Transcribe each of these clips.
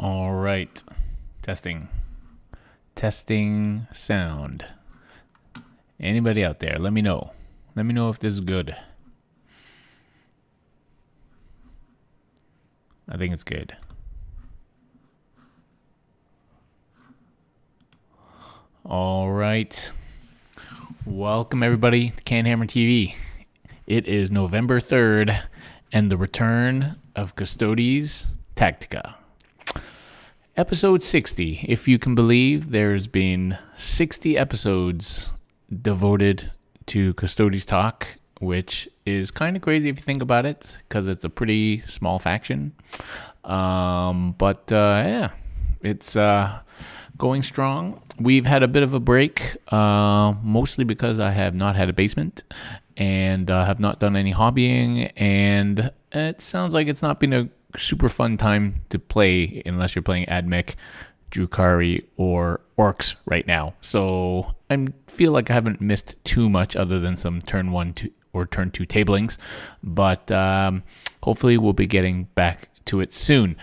All right. Testing. Testing sound. Anybody out there, let me know. Let me know if this is good. I think it's good. All right. Welcome, everybody, to Canhammer TV. It is November 3rd and the return of Custodes Tactica. Episode 60. If you can believe, there's been 60 episodes devoted to Custodes Talk, which is kind of crazy if you think about it, because it's a pretty small faction. Yeah, it's going strong. We've had a bit of a break, mostly because I have not had a basement and have not done any hobbying, and it sounds like it's not been a super fun time to play unless you're playing Admech, Drukari, or Orcs right now. So I feel like I haven't missed too much other than some turn 1 or turn 2 tablings, but hopefully we'll be getting back to it soon.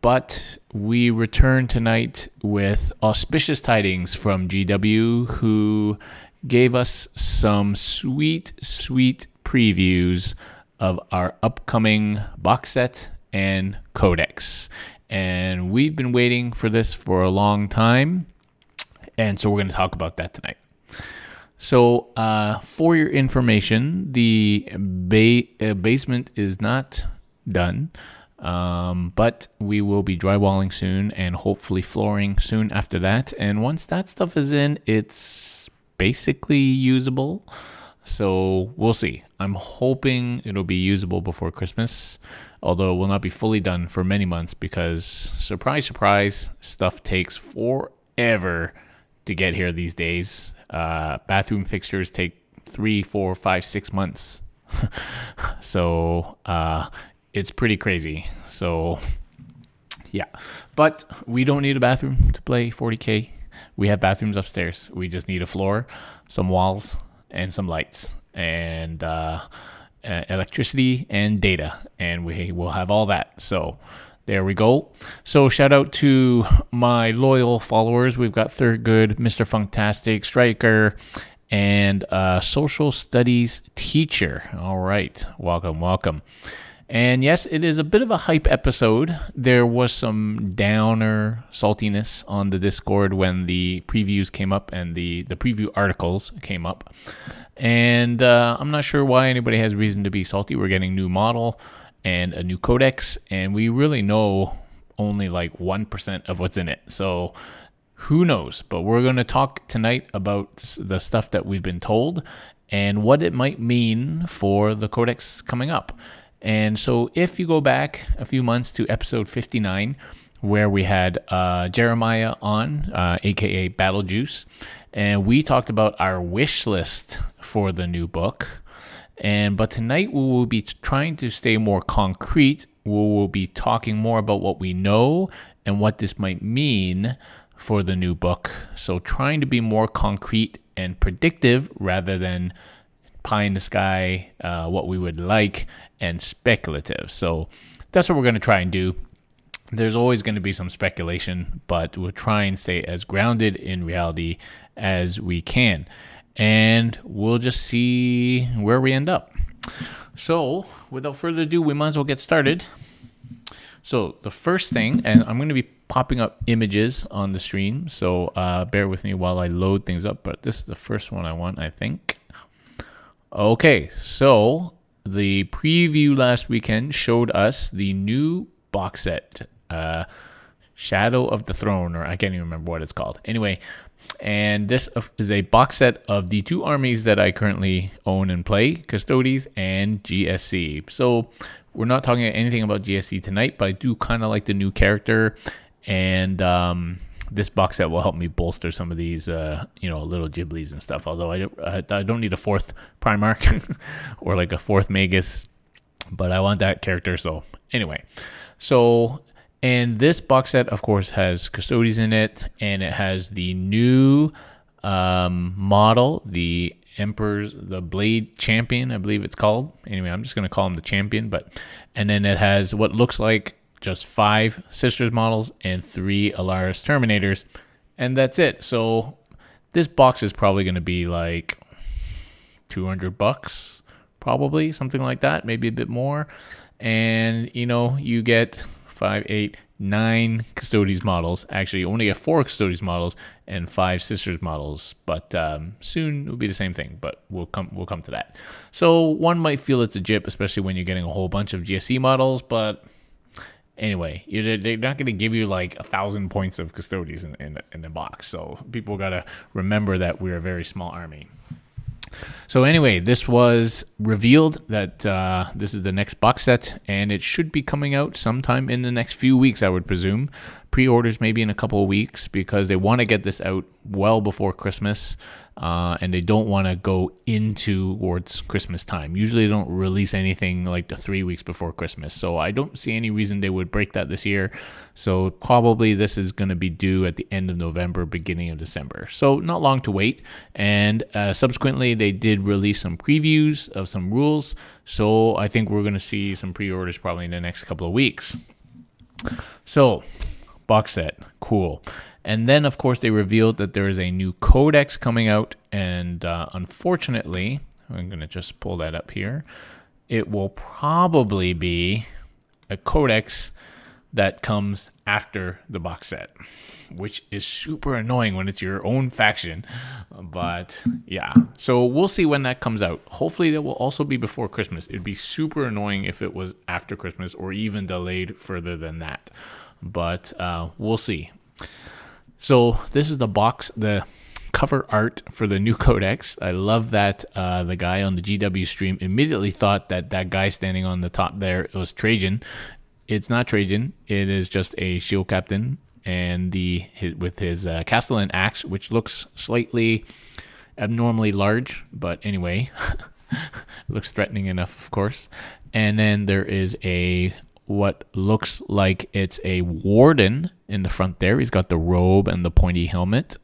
But we return tonight with auspicious tidings from GW, who gave us some sweet, sweet previews of our upcoming box set and Codex. And we've been waiting for this for a long time, and so we're going to talk about that tonight. So for your information, the basement is not done. But we will be drywalling soon and hopefully flooring soon after that. And once that stuff is in, it's basically usable. So we'll see. I'm hoping it'll be usable before Christmas, although it will not be fully done for many months because, surprise, surprise, stuff takes forever to get here these days. Bathroom fixtures take 3, 4, 5, 6 months. So, it's pretty crazy. So, yeah. But we don't need a bathroom to play 40K. We have bathrooms upstairs. We just need a floor, some walls, and some lights, and electricity and data. And we will have all that. So, there we go. So, shout out to my loyal followers. We've got Thurgood, Mr. Funktastic, Striker, and Social Studies Teacher. All right. Welcome, welcome. And yes, it is a bit of a hype episode. There was some downer saltiness on the Discord when the previews came up and the preview articles came up. And I'm not sure why anybody has reason to be salty. We're getting a new model and a new codex, and we really know only like 1% of what's in it. So who knows? But we're going to talk tonight about the stuff that we've been told and what it might mean for the codex coming up. And so if you go back a few months to episode 59, where we had Jeremiah on, a.k.a. Battle Juice, and we talked about our wish list for the new book. But tonight we will be trying to stay more concrete. We will be talking more about what we know and what this might mean for the new book. So trying to be more concrete and predictive rather than pie in the sky, what we would like, and speculative. So that's what we're going to try and do. There's always going to be some speculation, but we'll try and stay as grounded in reality as we can. And we'll just see where we end up. So without further ado, we might as well get started. So the first thing, and I'm going to be popping up images on the stream, so bear with me while I load things up, but this is the first one I want, I think. Okay, so the preview last weekend showed us the new box set, Shadow of the Throne, or I can't even remember what it's called. Anyway, and this is a box set of the two armies that I currently own and play, Custodes and GSC. So we're not talking anything about GSC tonight, but I do kind of like the new character, and this box set will help me bolster some of these, little Ghiblies and stuff. Although I don't need a fourth Primarch or like a fourth Magus, but I want that character. So anyway, and this box set, of course, has Custodes in it, and it has the new model, the the Blade Champion, I believe it's called. Anyway, I'm just going to call him the Champion, and then it has what looks like just 5 Sisters models and 3 Alaris Terminators, and that's it. So this box is probably going to be like $200, probably something like that, maybe a bit more. And you get 5, 8, 9 Custodes models. Actually, you only get 4 Custodes models and 5 Sisters models, but soon it'll be the same thing. But we'll come to that. So one might feel it's a jip, especially when you're getting a whole bunch of GSC models. But anyway, they're not going to give you like 1,000 points of Custodes in the box. So people got to remember that we're a very small army. So anyway, this was revealed that this is the next box set, and it should be coming out sometime in the next few weeks, I would presume. Pre-orders maybe in a couple of weeks, because they want to get this out well before Christmas, and they don't want to go towards Christmas time. Usually they don't release anything like the 3 weeks before Christmas, so I don't see any reason they would break that this year. So probably this is going to be due at the end of November, beginning of December. So not long to wait, and subsequently they did release some previews of some rules, so I think we're going to see some pre-orders probably in the next couple of weeks. So box set, cool. And then of course they revealed that there is a new Codex coming out, and unfortunately, I'm going to just pull that up here, it will probably be a Codex that comes after the box set, which is super annoying when it's your own faction. But yeah, so we'll see when that comes out. Hopefully that will also be before Christmas. It'd be super annoying if it was after Christmas or even delayed further than that. But we'll see. So this is the cover art for the new Codex. I love that the guy on the GW stream immediately thought that guy standing on the top there was Trajan. It's not Trajan. It is just a shield captain, and with his Castellan axe, which looks slightly abnormally large, but anyway, looks threatening enough, of course. And then there is what looks like it's a warden in the front there. He's got the robe and the pointy helmet,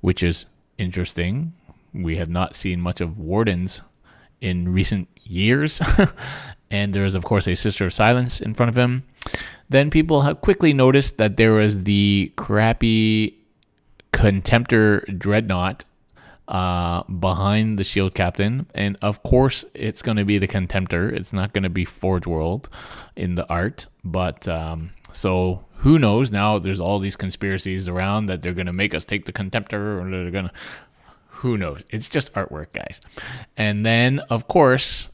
which is interesting. We have not seen much of wardens in recent years. And there is, of course, a Sister of Silence in front of him. Then people have quickly noticed that there was the crappy Contemptor Dreadnought behind the shield captain. And of course, it's going to be the Contemptor. It's not going to be Forge World in the art. But so who knows? Now there's all these conspiracies around that they're going to make us take the Contemptor, or they're going to... Who knows? It's just artwork, guys. And then, of course,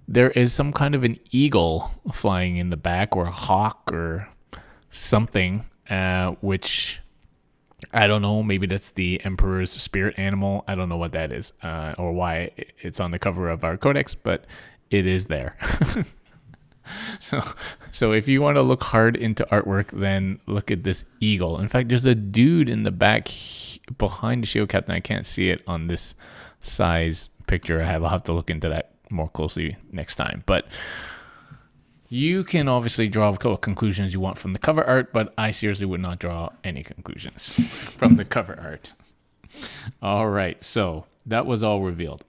there is some kind of an eagle flying in the back, or a hawk or something, which I don't know. Maybe that's the Emperor's spirit animal. I don't know what that is, or why it's on the cover of our Codex, but it is there. So if you want to look hard into artwork, then look at this eagle. In fact, there's a dude in the back behind the shield captain. I can't see it on this size picture I'll have to look into that more closely next time. But you can obviously draw what conclusions you want from the cover art, but I seriously would not draw any conclusions from the cover art. All right, so that was all revealed.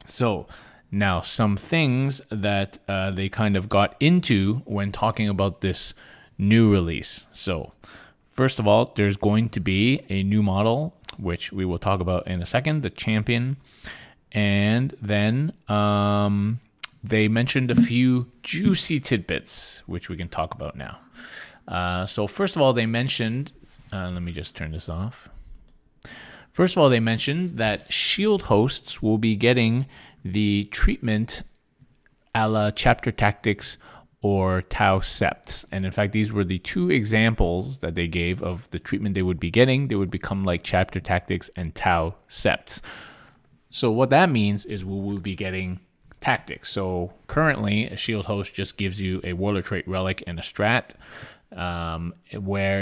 So now some things that they kind of got into when talking about this new release. So first of all, there's going to be a new model, which we will talk about in a second, the Champion. And then they mentioned a few juicy tidbits, which we can talk about now. So first of all, they mentioned, let me just turn this off. First of all, they mentioned that shield hosts will be getting the treatment a la Chapter Tactics or Tau Septs. And in fact, these were the two examples that they gave of the treatment they would be getting. They would become like Chapter Tactics and Tau Septs. So what that means is we will be getting tactics. So currently, a shield host just gives you a warlord trait relic and a strat, where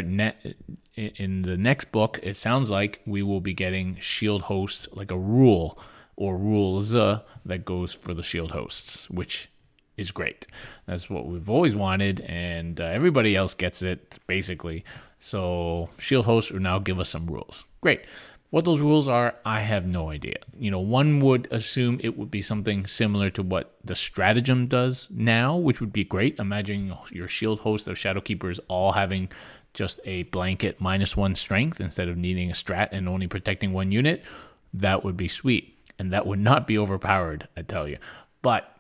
in the next book, it sounds like we will be getting shield host, like a rule or rules that goes for the shield hosts, which is great. That's what we've always wanted, and everybody else gets it, basically. So shield hosts will now give us some rules. Great. What those rules are, I have no idea. One would assume it would be something similar to what the stratagem does now, which would be great. Imagine your shield host of Shadowkeepers all having just a blanket -1 strength instead of needing a strat and only protecting one unit. That would be sweet. And that would not be overpowered, I tell you. But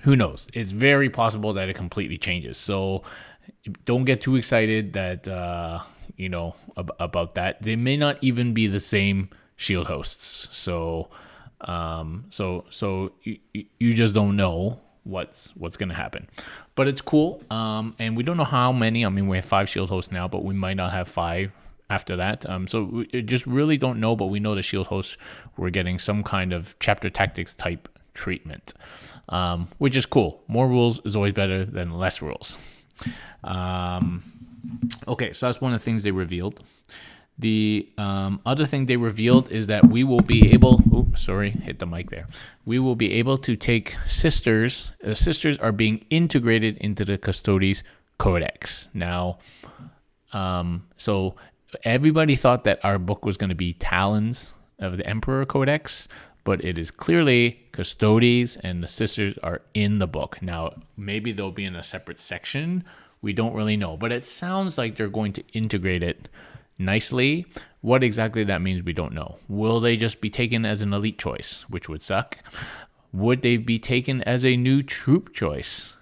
who knows? It's very possible that it completely changes. So don't get too excited that, about that. They may not even be the same shield hosts. So you just don't know what's going to happen. But it's cool. And we don't know how many. I mean, we have 5 shield hosts now, but we might not have 5 after that. So we just really don't know, but we know the shield hosts were getting some kind of chapter tactics type treatment, which is cool. More rules is always better than less rules. Okay, so that's one of the things they revealed. The other thing they revealed is that we will be able... hit the mic there. We will be able to take sisters. The sisters are being integrated into the Custodes Codex. Now, so everybody thought that our book was going to be Talons of the Emperor Codex, but it is clearly Custodes, and the sisters are in the book. Now, maybe they'll be in a separate section. We don't really know, but it sounds like they're going to integrate it nicely. What exactly that means, we don't know. Will they just be taken as an elite choice, which would suck? Would they be taken as a new troop choice?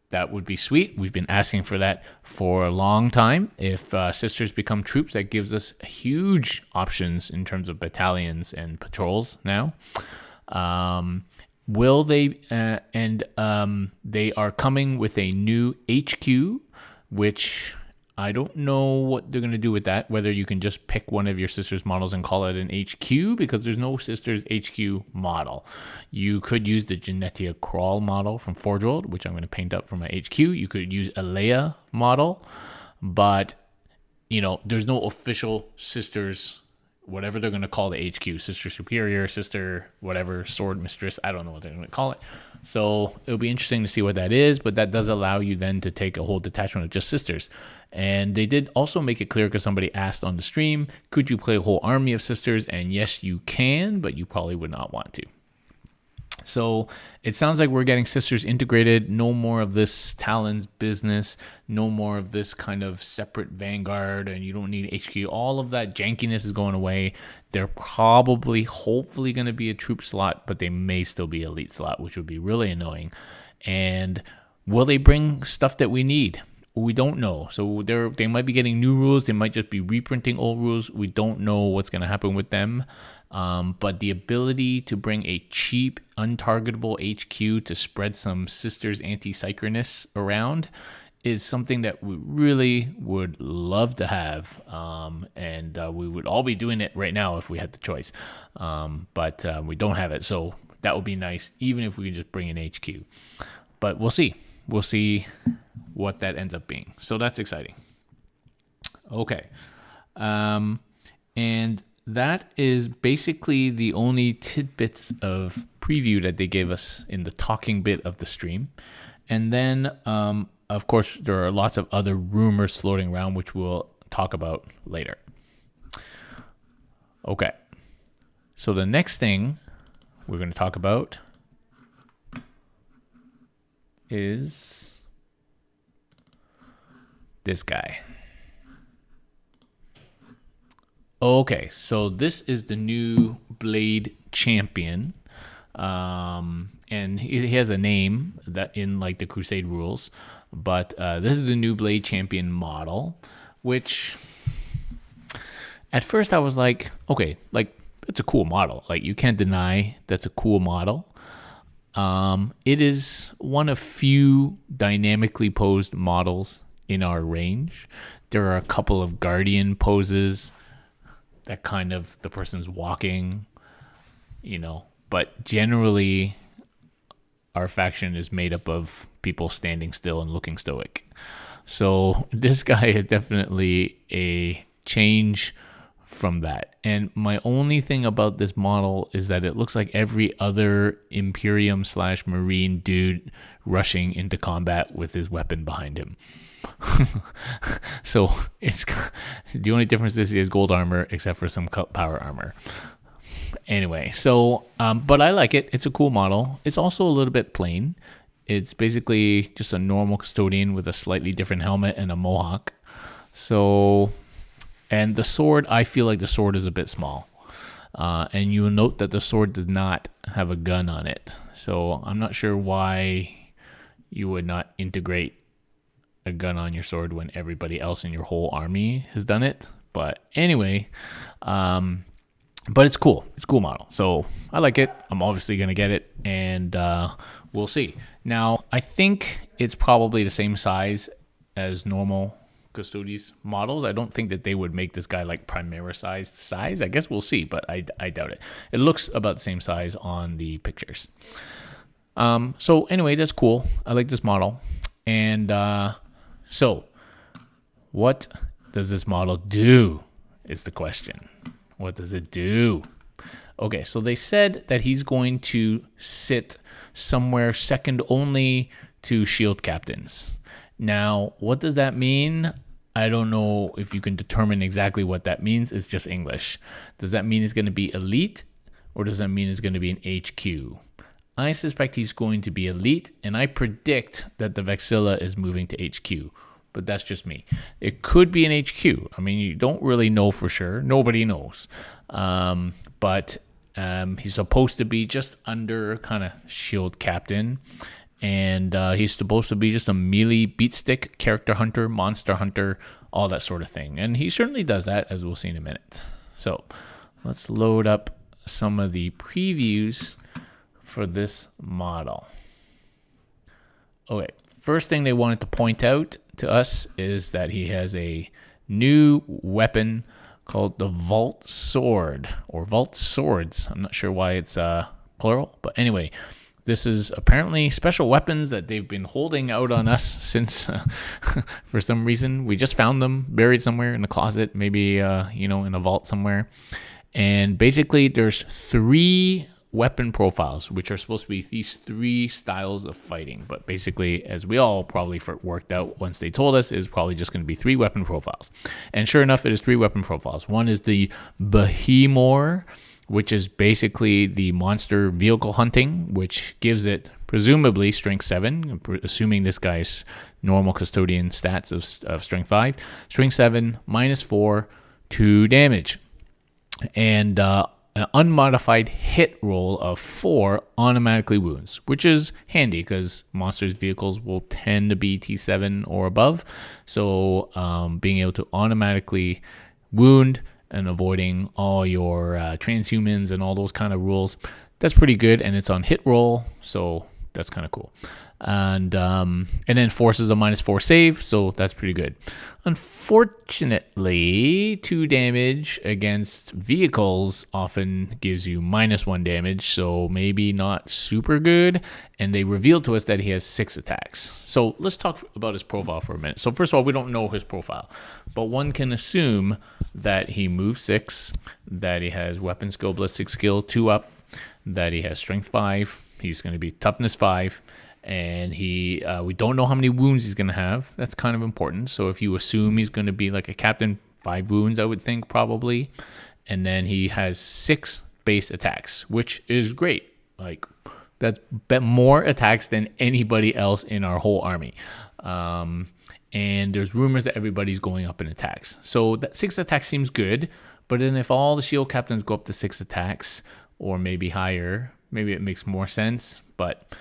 That would be sweet. We've been asking for that for a long time. If sisters become troops, that gives us huge options in terms of battalions and patrols now. Will they? They are coming with a new HQ, which I don't know what they're going to do with that, whether you can just pick one of your sisters models and call it an HQ, because there's no sisters HQ model. You could use the Genetia Crawl model from Forge World, which I'm going to paint up for my HQ. You could use a Leia model, but there's no official sisters, whatever they're going to call the HQ, Sister Superior, Sister whatever, Sword Mistress, I don't know what they're going to call it. So it'll be interesting to see what that is, but that does allow you then to take a whole detachment of just sisters. And they did also make it clear, because somebody asked on the stream, could you play a whole army of sisters? And yes, you can, but you probably would not want to. So it sounds like we're getting sisters integrated. No more of this Talons business. No more of this kind of separate Vanguard, and you don't need HQ. All of that jankiness is going away. They're probably, hopefully, going to be a troop slot, but they may still be elite slot, which would be really annoying. And will they bring stuff that we need? We don't know. So they might be getting new rules. They might just be reprinting old rules. We don't know what's going to happen with them. But the ability to bring a cheap, untargetable HQ to spread some sisters anti-psycherness around is something that we really would love to have. And we would all be doing it right now if we had the choice. But we don't have it. So that would be nice, even if we could just bring an HQ. But we'll see. We'll see what that ends up being. So that's exciting. Okay. And that is basically the only tidbits of preview that they gave us in the talking bit of the stream. And then, of course, there are lots of other rumors floating around, which we'll talk about later. Okay. So the next thing we're going to talk about is this guy. Okay, so this is the new Blade Champion, and he has a name that in like the Crusade rules, but this is the new Blade Champion model, which at first I was like, okay, like it's a cool model. Like you can't deny that's a cool model. It is one of few dynamically posed models in our range. There are a couple of Guardian poses that kind of the person's walking, but generally our faction is made up of people standing still and looking stoic. So this guy is definitely a change from that. And my only thing about this model is that it looks like every other Imperium/Marine dude rushing into combat with his weapon behind him. So it's the only difference is gold armor, except for some power armor. Anyway, so but I like it. It's a cool model. It's also a little bit plain. It's basically just a normal custodian with a slightly different helmet and a mohawk. So, and the sword, I feel like the sword is a bit small. And you will note that the sword does not have a gun on it. So I'm not sure why you would not integrate a gun on your sword when everybody else in your whole army has done it. But anyway, but it's cool. It's a cool model. So I like it. I'm obviously going to get it, and we'll see. Now, I think it's probably the same size as normal Custodes models. I don't think that they would make this guy like Primera size. I guess we'll see, but I doubt it. It looks about the same size on the pictures. So anyway, that's cool. I like this model. And so what does this model do is the question. What does it do? Okay, so they said that he's going to sit somewhere second only to shield captains. Now, what does that mean? I don't know if you can determine exactly what that means. It's just English. Does that mean it's going to be elite, or does that mean it's going to be an HQ? I suspect he's going to be elite, and I predict that the Vexilla is moving to HQ. But that's just me. It could be an HQ. I mean, you don't really know for sure. Nobody knows. But he's supposed to be just under kind of shield captain. And he's supposed to be just a melee beatstick, character hunter, monster hunter, all that sort of thing. And he certainly does that, as we'll see in a minute. So let's load up some of the previews for this model. Okay, first thing they wanted to point out to us is that he has a new weapon called the Vault Sword, or Vault Swords. I'm not sure why it's plural, but anyway, this is apparently special weapons that they've been holding out on us since, for some reason. We just found them buried somewhere in a closet, maybe in a vault somewhere. And basically, there's 3 weapon profiles, which are supposed to be these 3 styles of fighting. But basically, as we all probably worked out once they told us, is probably just going to be 3 weapon profiles. And sure enough, it is 3 weapon profiles. One is the Behemoth, which is basically the monster vehicle hunting, which gives it presumably strength 7, assuming this guy's normal custodian stats of strength 5. Strength 7, -4, 2 damage. And an unmodified hit roll of 4 automatically wounds, which is handy because monsters' vehicles will tend to be T7 or above. So being able to automatically wound and avoiding all your transhumans and all those kind of rules, that's pretty good. And it's on hit roll, so that's kind of cool. And then forces a -4 save, so that's pretty good. Unfortunately, 2 damage against vehicles often gives you -1 damage, so maybe not super good. And they revealed to us that he has 6 attacks. So let's talk about his profile for a minute. So first of all, we don't know his profile, but one can assume that he moves 6, that he has weapon skill, ballistic skill 2 up, that he has strength 5, he's going to be toughness 5, and we don't know how many wounds he's going to have. That's kind of important. So if you assume he's going to be like a captain, 5 wounds, I would think probably. And then he has 6 base attacks, which is great. Like, that's more attacks than anybody else in our whole army. And there's rumors that everybody's going up in attacks. So that 6 attacks seems good. But then if all the shield captains go up to 6 attacks, or maybe higher, maybe it makes more sense. But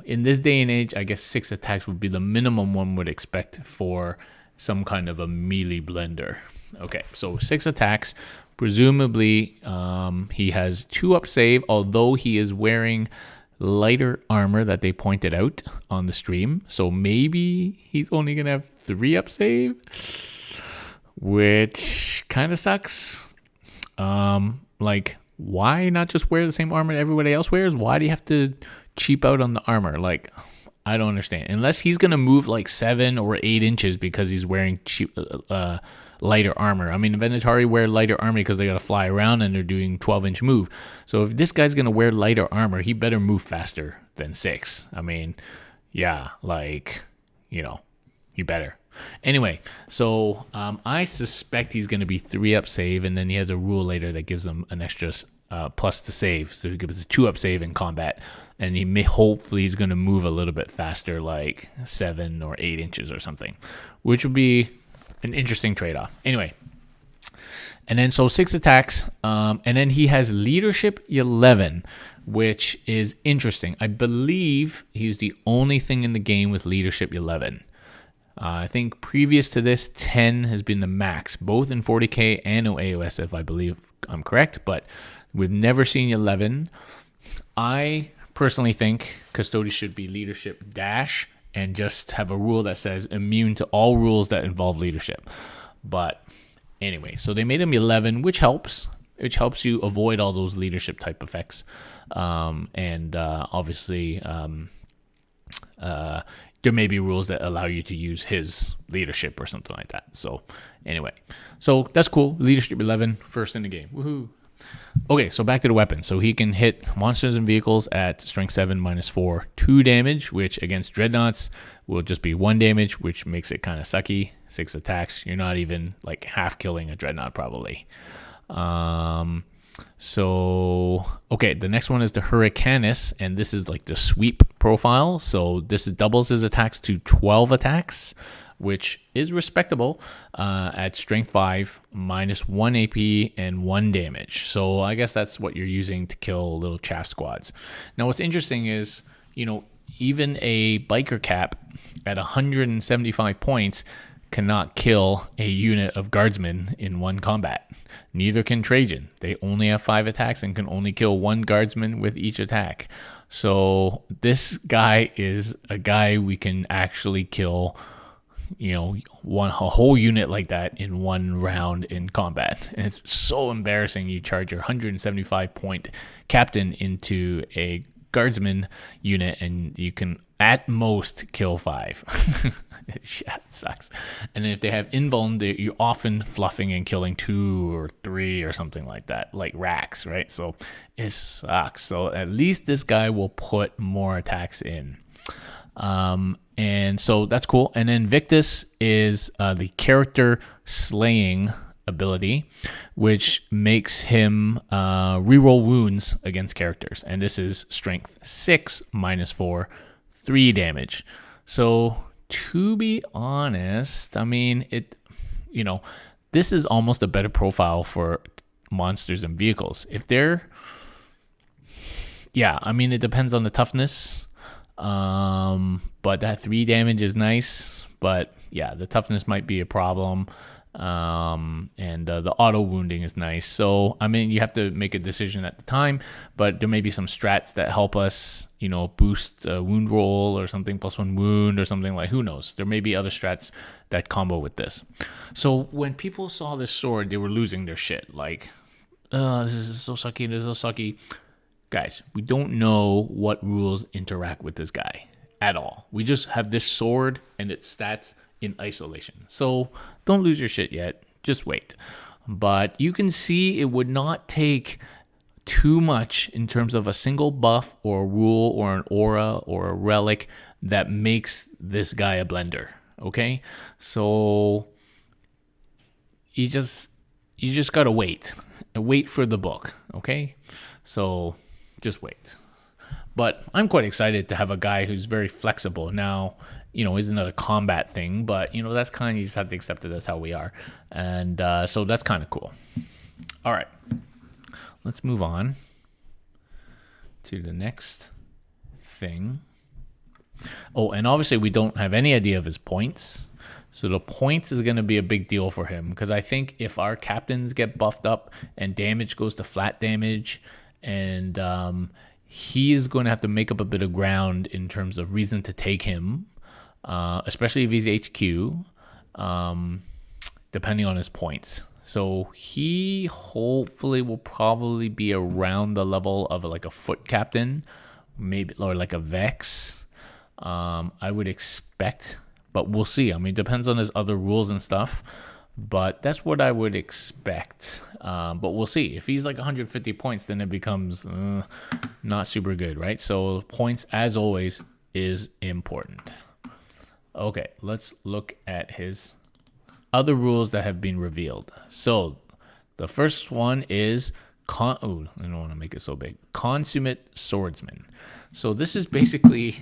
in this day and age, I guess 6 attacks would be the minimum one would expect for some kind of a melee blender. Okay, so 6 attacks. Presumably, he has 2 up save, although he is wearing lighter armor that they pointed out on the stream. So maybe he's only going to have 3 up save, which kind of sucks. Why not just wear the same armor everybody else wears? Why do you have to cheap out on the armor? I don't understand. Unless he's going to move 7 or 8 inches because he's wearing cheap, lighter armor. I mean, Venatari wear lighter armor because they got to fly around and they're doing 12-inch move. So if this guy's going to wear lighter armor, he better move faster than 6. I mean, yeah, he better. Anyway, so I suspect he's going to be 3-up save, and then he has a rule later that gives him an extra plus to save. So he gives a 2-up save in combat, and hopefully he's going to move a little bit faster, like 7 or 8 inches or something, which would be an interesting trade-off. Anyway, and then so 6 attacks, and then he has leadership 11, which is interesting. I believe he's the only thing in the game with leadership 11. I think previous to this, 10 has been the max, both in 40k and AOS, if I believe I'm correct, but we've never seen 11. I personally think Custodes should be leadership dash and just have a rule that says immune to all rules that involve leadership. But anyway, so they made him 11, which helps. Which helps you avoid all those leadership type effects. Obviously, there may be rules that allow you to use his leadership or something like that. So anyway, so that's cool. Leadership 11, first in the game. Woohoo. Okay, so back to the weapon. So he can hit monsters and vehicles at strength 7 -4, 2 damage, which against dreadnoughts will just be 1 damage, which makes it kind of sucky. 6 attacks. You're not even like half killing a dreadnought probably. So okay, the next one is the Hurricanus, and this is like the sweep profile. So this doubles his attacks to 12 attacks, which is respectable at strength 5, -1 AP and 1 damage. So I guess that's what you're using to kill little chaff squads. Now what's interesting is, even a biker cap at 175 points cannot kill a unit of guardsmen in one combat. Neither can Trajan. They only have 5 attacks and can only kill 1 guardsman with each attack. So this guy is a guy we can actually kill, a whole unit like that in one round in combat. And it's so embarrassing. You charge your 175 point captain into a guardsman unit and you can at most kill 5. Yeah, it sucks. And if they have invuln, you're often fluffing and killing 2 or 3 or something like that, like racks, right? So it sucks. So at least this guy will put more attacks in. And so that's cool. And then Victus is the character slaying ability, which makes him reroll wounds against characters. And this is strength 6 -4, 3 damage. So to be honest, I mean, this is almost a better profile for monsters and vehicles. If they're, it depends on the toughness. But that 3 damage is nice. But yeah, the toughness might be a problem. And the auto wounding is nice. So, you have to make a decision at the time, but there may be some strats that help us, boost a wound roll or something, +1 wound or something, like, who knows? There may be other strats that combo with this. So when people saw this sword, they were losing their shit. Like, this is so sucky. This is so sucky. Guys, we don't know what rules interact with this guy at all. We just have this sword and its stats in isolation. So don't lose your shit yet. Just wait. But you can see it would not take too much in terms of a single buff or a rule or an aura or a relic that makes this guy a blender. Okay? So you just gotta wait. And wait for the book. Okay? So just wait. But I'm quite excited to have a guy who's very flexible. Now, isn't a combat thing, but, that's kind of, you just have to accept it. That's how we are. And so that's kind of cool. All right. Let's move on to the next thing. Oh, and obviously we don't have any idea of his points. So the points is going to be a big deal for him, because I think if our captains get buffed up and damage goes to flat damage, and he is going to have to make up a bit of ground in terms of reason to take him, especially if he's HQ, depending on his points. So he hopefully will probably be around the level of like a foot captain, maybe, or like a Vex. I would expect, but we'll see. It depends on his other rules and stuff, but that's what I would expect. But we'll see. If he's like 150 points, then it becomes not super good, right? So points, as always, is important. Okay, let's look at his other rules that have been revealed. So the first one is I don't want to make it so big. Consummate Swordsman. So this is basically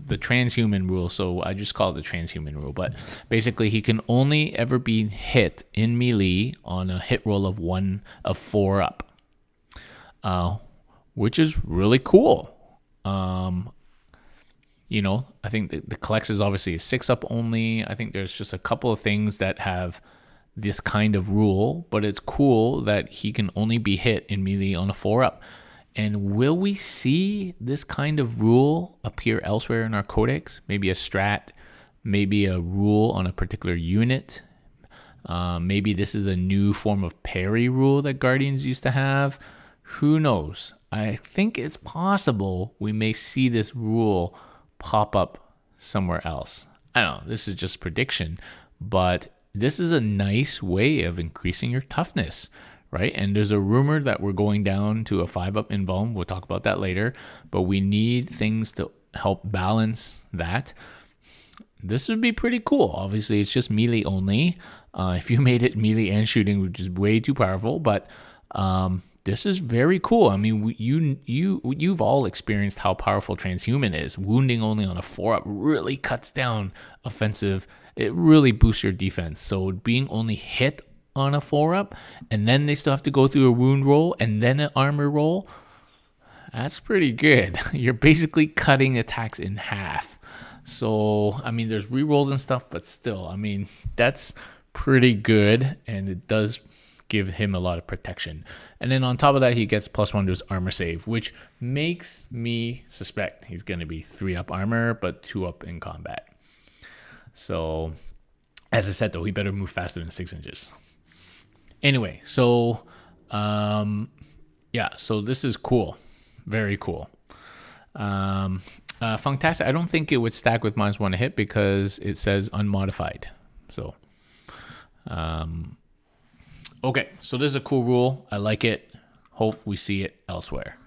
the transhuman rule. So I just call it the transhuman rule. But basically, he can only ever be hit in melee on a hit roll of 4 up, which is really cool. I think the Codex is obviously a 6 up only. I think there's just a couple of things that have this kind of rule, but it's cool that he can only be hit in melee on a 4 up. And will we see this kind of rule appear elsewhere in our Codex? Maybe a strat, maybe a rule on a particular unit. Maybe this is a new form of parry rule that Guardians used to have. Who knows? I think it's possible we may see this rule pop up somewhere else. I don't know. This is just prediction, but this is a nice way of increasing your toughness, right? And there's a rumor that we're going down to a 5 up invuln. We'll talk about that later, but we need things to help balance that. This would be pretty cool. Obviously, it's just melee only. If you made it melee and shooting, which is way too powerful, but this is very cool. I mean, you've all experienced how powerful transhuman is. Wounding only on a 4 up really cuts down offensive. It really boosts your defense. So being only hit on a 4 up, and then they still have to go through a wound roll and then an armor roll, that's pretty good. You're basically cutting attacks in half. So, I mean, there's rerolls and stuff, but still, I mean, that's pretty good, and it does give him a lot of protection. And then on top of that, he gets +1 to his armor save, which makes me suspect he's going to be 3 up armor, but 2 up in combat. So, as I said, though, he better move faster than 6 inches. Anyway, so, so this is cool. Very cool. Funktastic, I don't think it would stack with -1 to hit because it says unmodified. So, okay, so this is a cool rule. I like it. Hope we see it elsewhere.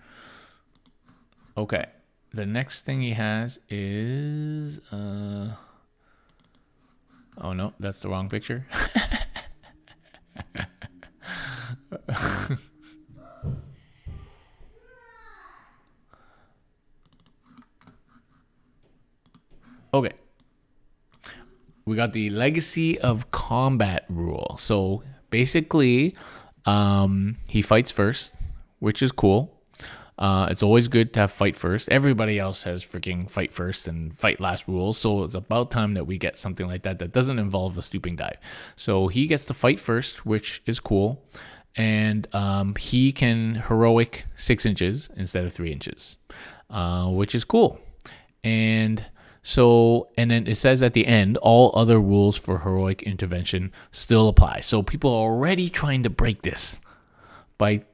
Okay, the next thing he has is... oh, no, that's the wrong picture. Okay. We got the Legacy of Combat rule. So basically, he fights first, which is cool. It's always good to have fight first. Everybody else has freaking fight first and fight last rules. So it's about time that we get something like that that doesn't involve a stooping dive. So he gets to fight first, which is cool. And he can heroic 6 inches instead of 3 inches, which is cool. And then it says at the end, all other rules for heroic intervention still apply. So people are already trying to break this by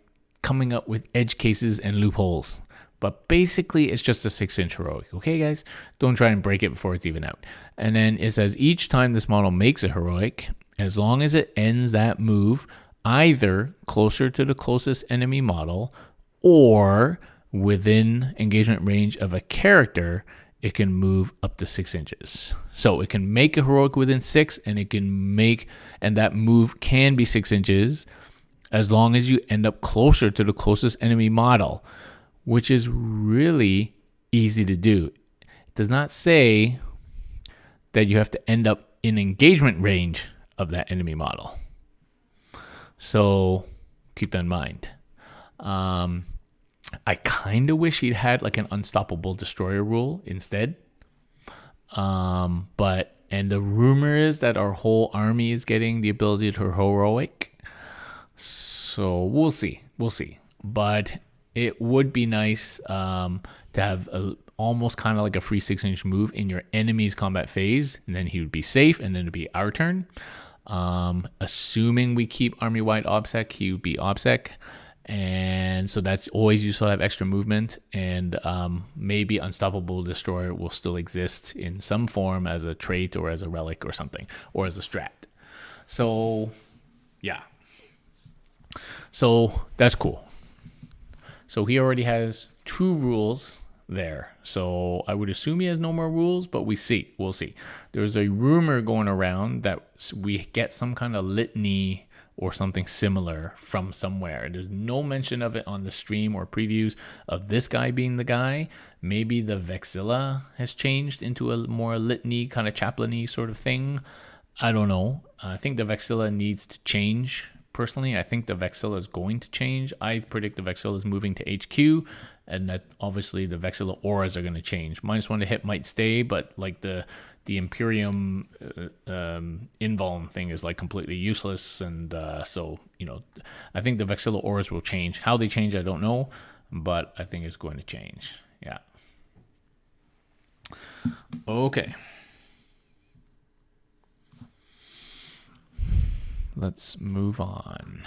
coming up with edge cases and loopholes. But basically, it's just a 6-inch heroic. Okay, guys? Don't try and break it before it's even out. And then it says each time this model makes a heroic, as long as it ends that move either closer to the closest enemy model or within engagement range of a character, it can move up to 6 inches. So it can make a heroic within 6, and and that move can be 6 inches as long as you end up closer to the closest enemy model, which is really easy to do. It does not say that you have to end up in engagement range of that enemy model. So keep that in mind. I kind of wish he'd had like an unstoppable destroyer rule instead. And the rumor is that our whole army is getting the ability to heroic. So we'll see. But it would be nice to have almost kind of like a free 6-inch move in your enemy's combat phase, and then he would be safe, and then it'd be our turn. Assuming we keep army-wide OBSEC, he would be OBSEC. And so that's always useful to have extra movement, and maybe Unstoppable Destroyer will still exist in some form as a trait or as a relic or something, or as a strat. So, yeah. So that's cool. So he already has 2 rules there. So I would assume he has no more rules, but we'll see. There's a rumor going around that we get some kind of litany or something similar from somewhere. There's no mention of it on the stream or previews of this guy being the guy. Maybe the Vexilla has changed into a more litany, kind of chaplain-y sort of thing. I don't know. I think the Vexilla needs to change. Personally, I think the Vexilla is going to change. I predict the Vexilla is moving to HQ, and that obviously the Vexilla auras are going to change. -1 to hit might stay, but like the Imperium invuln thing is like completely useless, and so I think the Vexilla auras will change. How they change, I don't know, but I think it's going to change. Yeah. Okay. Let's move on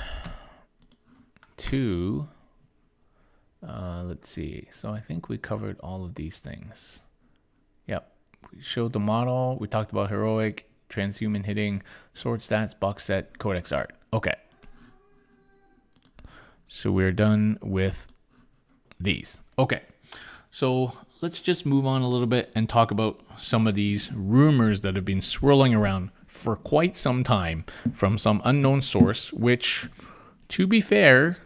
to, let's see. So I think we covered all of these things. Yep. We showed the model. We talked about heroic, transhuman hitting, sword stats, box set, codex art. Okay. So we're done with these. Okay. So let's just move on a little bit and talk about some of these rumors that have been swirling around for quite some time from some unknown source, which, to be fair,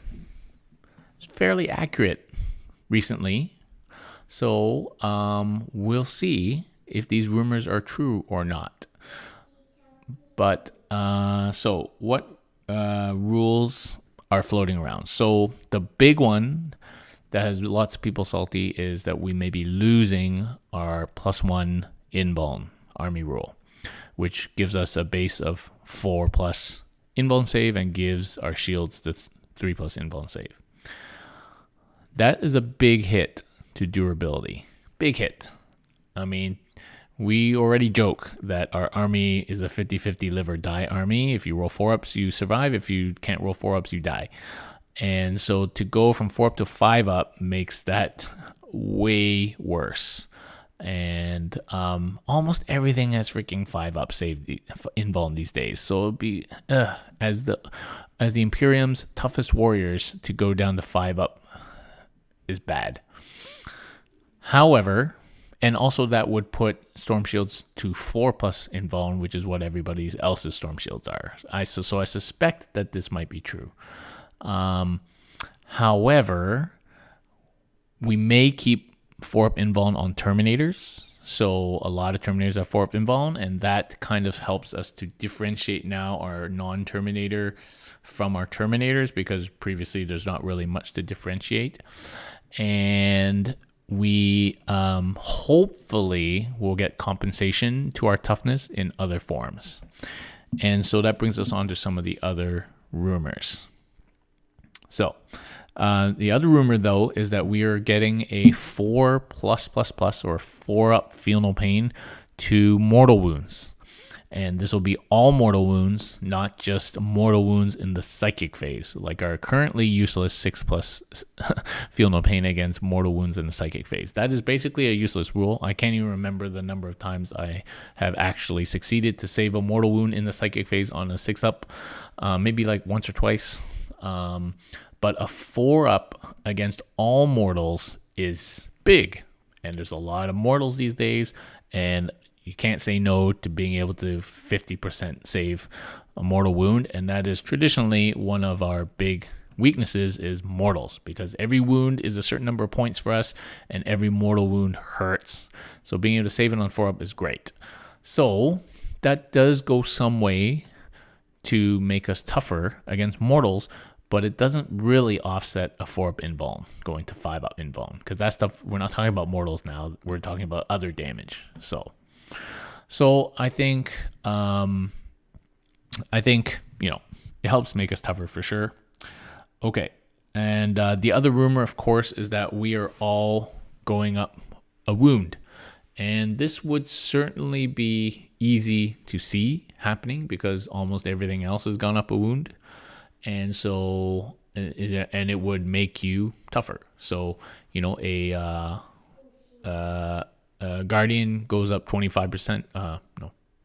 is fairly accurate recently. So we'll see if these rumors are true or not. But so what rules are floating around? So the big one that has lots of people salty is that we may be losing our +1 invuln army rule, which gives us a base of 4+ invuln save and gives our shields the 3+ invuln save. That is a big hit to durability. Big hit. I mean, we already joke that our army is a 50-50 live or die army. If you roll 4-ups, you survive. If you can't roll 4-ups, you die. And so to go from 4-up to 5-up makes that way worse. And almost everything has freaking 5-up save invuln these days. So it'll be as the Imperium's toughest warriors to go down to 5-up is bad. However, and also that would put storm shields to 4+ invuln, which is what everybody else's storm shields are. So I suspect that this might be true. However, we may keep 4-up invuln on Terminators. So a lot of Terminators have 4-up invuln, and that kind of helps us to differentiate now our non-Terminator from our Terminators, because previously there's not really much to differentiate. And we hopefully will get compensation to our toughness in other forms. And so that brings us on to some of the other rumors. So the other rumor, though, is that we are getting a 4+++ or 4-up feel no pain to mortal wounds. And this will be all mortal wounds, not just mortal wounds in the psychic phase, like our currently useless 6+ feel no pain against mortal wounds in the psychic phase. That is basically a useless rule. I can't even remember the number of times I have actually succeeded to save a mortal wound in the psychic phase on a 6-up, maybe like once or twice. But a 4-up against all mortals is big. And there's a lot of mortals these days, and you can't say no to being able to 50% save a mortal wound. And that is traditionally one of our big weaknesses is mortals, because every wound is a certain number of points for us, and every mortal wound hurts. So being able to save it on 4-up is great. So that does go some way to make us tougher against mortals, but it doesn't really offset a 4-up invuln going to 5-up invuln, because that stuff, we're not talking about mortals now, we're talking about other damage. So I think it helps make us tougher for sure. Okay, and the other rumor, of course, is that we are all going up a wound, and this would certainly be easy to see happening because almost everything else has gone up a wound. And so, and it would make you tougher. So, a Guardian goes up 25%,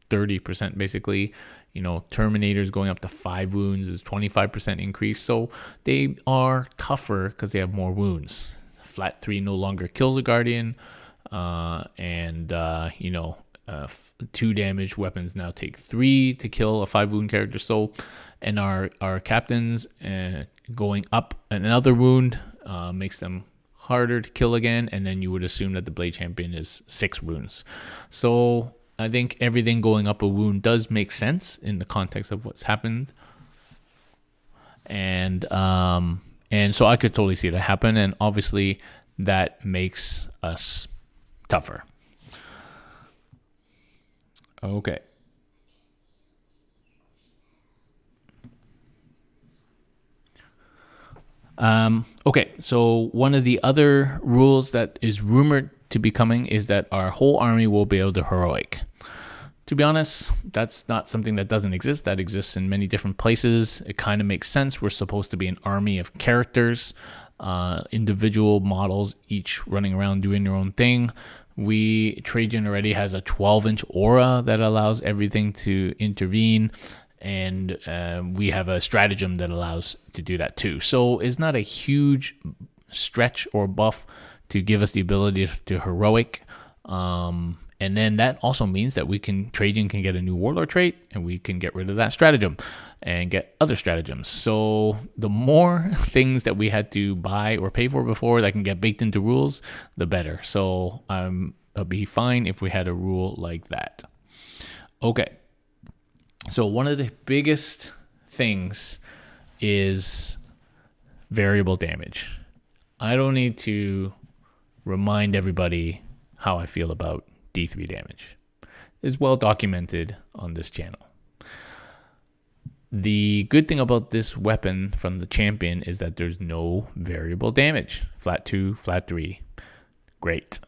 30% basically. Terminators going up to 5 wounds is 25% increase. So they are tougher because they have more wounds. flat 3 no longer kills a guardian, 2 damage weapons now take 3 to kill a 5 wound character. So, and our captains going up another wound makes them harder to kill again, and then you would assume that the Blade Champion is 6 wounds. So I think everything going up a wound does make sense in the context of what's happened. And so I could totally see that happen, and obviously that makes us tougher. Okay. Okay, so one of the other rules that is rumored to be coming is that our whole army will be able to heroic. To be honest, that's not something that doesn't exist. That exists in many different places. It kind of makes sense. We're supposed to be an army of characters, individual models, each running around doing their own thing. Trajan already has a 12-inch aura that allows everything to intervene, and we have a stratagem that allows to do that too. So it's not a huge stretch or buff to give us the ability to heroic. And then that also means that Trajan can get a new warlord trait, and we can get rid of that stratagem and get other stratagems. So the more things that we had to buy or pay for before that can get baked into rules, the better. So I'll be fine if we had a rule like that. Okay. So one of the biggest things is variable damage. I don't need to remind everybody how I feel about D3 damage. It's well documented on this channel. The good thing about this weapon from the champion is that there's no variable damage. Flat 2, flat 3. Great.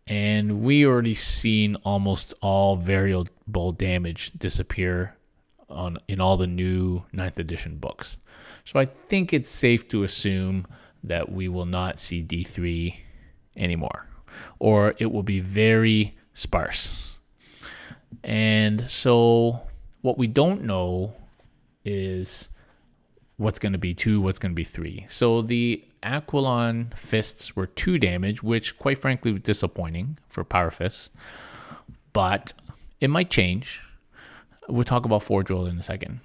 And we already seen almost all variable damage disappear in all the new 9th edition books. So I think it's safe to assume that we will not see D3 anymore, or it will be very sparse. And so what we don't know is what's going to be 2, what's going to be 3. So the Aquilon fists were 2 damage, which quite frankly was disappointing for power fists, but it might change. We'll talk about Forge World in a second,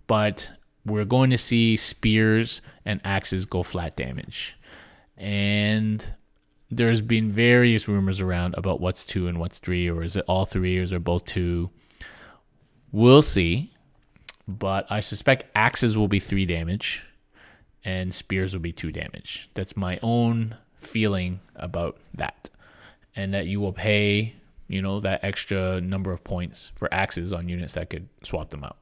but we're going to see spears and axes go flat damage. And there's been various rumors around about what's 2 and what's 3, or is it all 3, or is it both 2? We'll see, but I suspect axes will be 3 damage and spears will be 2 damage. That's my own feeling about that. And that you will pay, that extra number of points for axes on units that could swap them out.